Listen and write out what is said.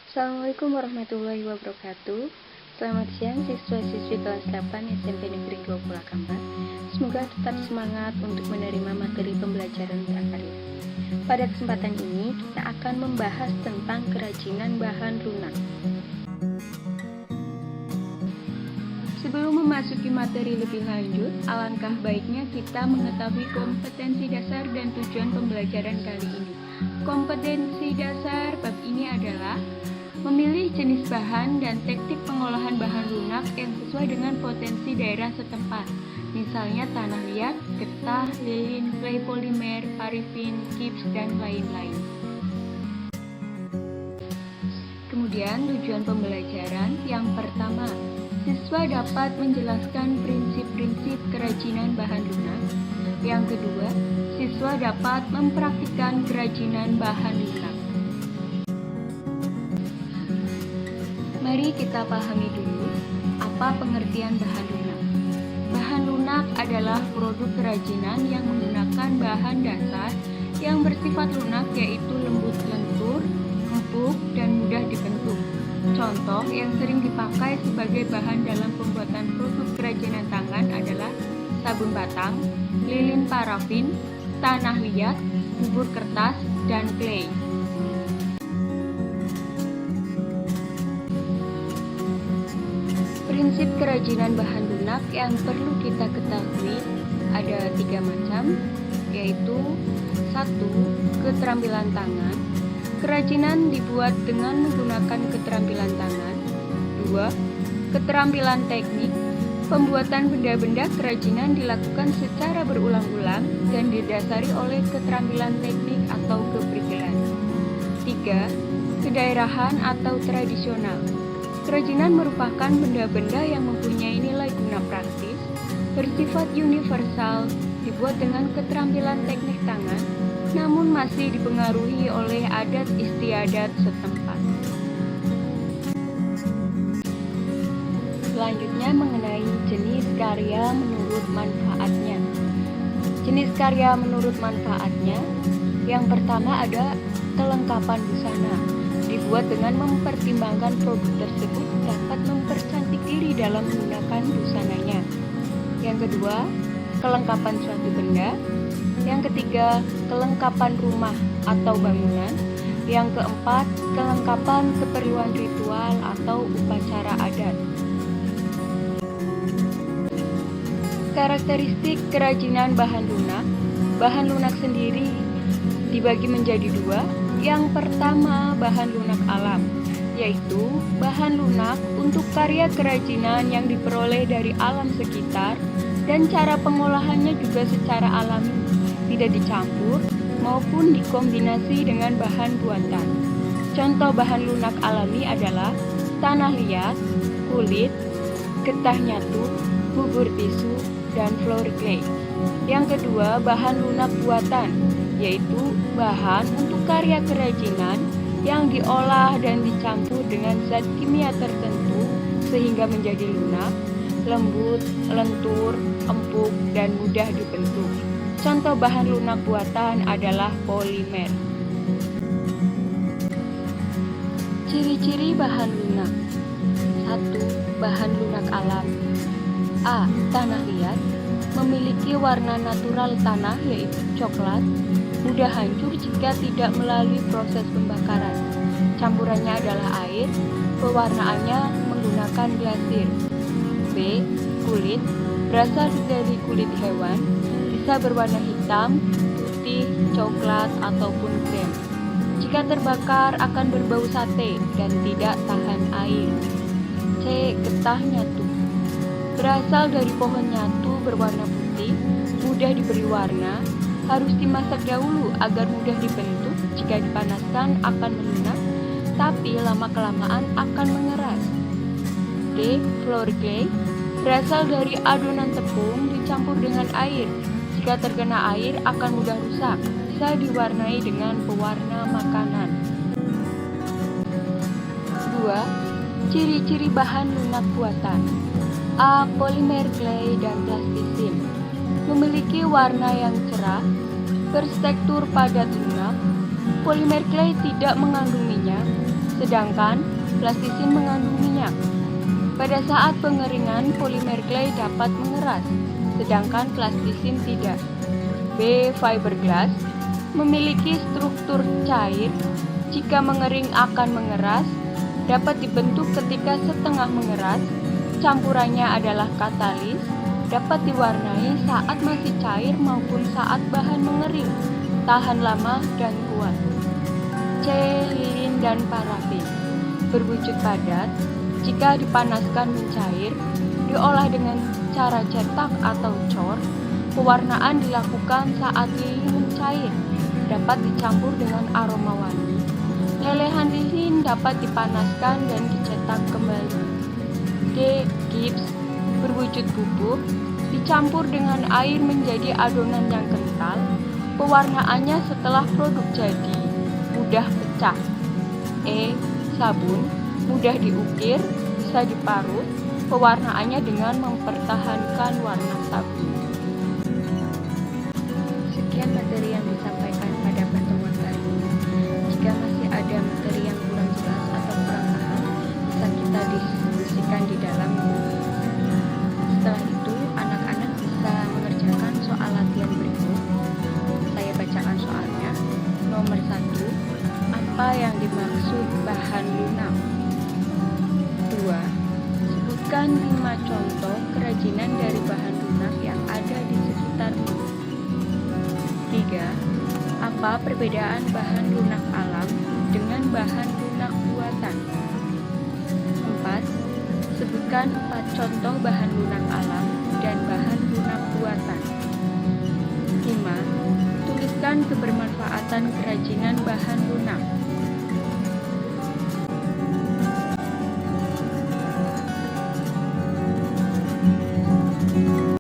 Assalamualaikum warahmatullahi wabarakatuh. Selamat siang siswa-siswi kelas 8 SMP Negeri 20 Kambar. Semoga tetap semangat untuk menerima materi pembelajaran prakarya. Pada kesempatan ini kita akan membahas tentang kerajinan bahan lunak. Sebelum memasuki materi lebih lanjut, alangkah baiknya kita mengetahui kompetensi dasar dan tujuan pembelajaran kali ini. Kompetensi dasar bab ini adalah memilih jenis bahan dan teknik pengolahan bahan lunak yang sesuai dengan potensi daerah setempat. Misalnya tanah liat, getah, lilin, clay polimer, parafin, gips, dan lain-lain. Kemudian tujuan pembelajaran yang pertama, siswa dapat menjelaskan prinsip-prinsip kerajinan bahan lunak. Yang kedua, siswa dapat mempraktikkan kerajinan bahan lunak. Mari kita pahami dulu apa pengertian bahan lunak. Bahan lunak adalah produk kerajinan yang menggunakan bahan dasar yang bersifat lunak, yaitu lembut lentur, empuk, dan mudah dibentuk. Contoh yang sering dipakai sebagai bahan dalam pembuatan produk kerajinan tangan adalah sabun batang, lilin parafin, tanah liat, bubur kertas, dan clay. Prinsip kerajinan bahan lunak yang perlu kita ketahui ada 3 macam, yaitu 1. Keterampilan tangan. Kerajinan dibuat dengan menggunakan keterampilan tangan. 2. Keterampilan teknik. Pembuatan benda-benda kerajinan dilakukan secara berulang-ulang dan didasari oleh keterampilan teknik atau keprigelan. 3. Kedaerahan atau tradisional. Kerajinan merupakan benda-benda yang mempunyai nilai guna praktis, bersifat universal, dibuat dengan keterampilan teknik tangan, namun masih dipengaruhi oleh adat istiadat setempat. Selanjutnya mengenai jenis karya menurut manfaatnya. Jenis karya menurut manfaatnya, yang pertama ada kelengkapan busana. Dibuat dengan mempertimbangkan produk tersebut dapat mempercantik diri dalam menggunakan busananya. Yang kedua, kelengkapan suatu benda. Yang ketiga, kelengkapan rumah atau bangunan. Yang keempat, kelengkapan keperluan ritual atau upacara adat. Karakteristik kerajinan bahan lunak. Bahan lunak sendiri dibagi menjadi 2. Yang pertama, bahan lunak alam, yaitu bahan lunak untuk karya kerajinan yang diperoleh dari alam sekitar dan cara pengolahannya juga secara alami, tidak dicampur maupun dikombinasi dengan bahan buatan. Contoh bahan lunak alami adalah tanah liat, kulit, getah nyatu, bubur tisu, dan floor clay. Yang kedua, bahan lunak buatan, yaitu bahan untuk karya kerajinan yang diolah dan dicampur dengan zat kimia tertentu sehingga menjadi lunak, lembut, lentur, empuk, dan mudah dibentuk. Contoh bahan lunak buatan adalah polimer. Ciri-ciri bahan lunak. 1. Bahan lunak alam. A. Tanah liat. Memiliki warna natural tanah yaitu coklat, mudah hancur jika tidak melalui proses pembakaran. Campurannya adalah air, pewarnaannya menggunakan glasir. B. Kulit. Berasal dari kulit hewan, bisa berwarna hitam, putih, coklat, ataupun krem. Jika terbakar akan berbau sate dan tidak tahan air. C. Getah nyatu. Berasal dari pohon nyatu berwarna putih, mudah diberi warna, harus dimasak dahulu agar mudah dibentuk. Jika dipanaskan akan melunak, tapi lama-kelamaan akan mengeras. D. Floor clay. Berasal dari adonan tepung dicampur dengan air. Jika terkena air akan mudah rusak, bisa diwarnai dengan pewarna makanan. 2. Ciri-ciri bahan lunak buatan. A. Polimer clay dan plastisin. Memiliki warna yang cerah, bertekstur padat lunak. Polimer clay tidak mengandung minyak, sedangkan plastisin mengandung minyak. Pada saat pengeringan, polimer clay dapat mengeras, sedangkan plastisin tidak. B. Fiberglass memiliki struktur cair. Jika mengering akan mengeras, dapat dibentuk ketika setengah mengeras. Campurannya adalah katalis, dapat diwarnai saat masih cair maupun saat bahan mengering, tahan lama dan kuat. C. Lilin dan parafin berwujud padat. Jika dipanaskan mencair, diolah dengan cara cetak atau cor. Pewarnaan dilakukan saat lilin mencair, dapat dicampur dengan aroma wangi. Lelehan lilin dapat dipanaskan dan dicetak kembali. D. Gips berwujud bubuk, dicampur dengan air menjadi adonan yang kental. Pewarnaannya setelah produk jadi, mudah pecah. E. Sabun mudah diukir, bisa diparut. Pewarnaannya dengan mempertahankan warna sabun. Sekian materi yang disampaikan pada pertemuan kali ini. Jika masih ada materi yang kurang jelas atau kurang paham, bisa kita diskusikan di dalam buku. Setelah itu, anak-anak bisa mengerjakan soal latihan berikut. Saya bacakan soalnya. Nomor 1, apa yang dimaksud bahan lunak? 2. Sebutkan 5 contoh kerajinan dari bahan lunak yang ada di sekitarmu. 3. Apa perbedaan bahan lunak alam dengan bahan lunak buatan? 4. Sebutkan 4 contoh bahan lunak alam dan bahan lunak buatan. 5. Tuliskan kebermanfaatan kerajinan bahan lunak.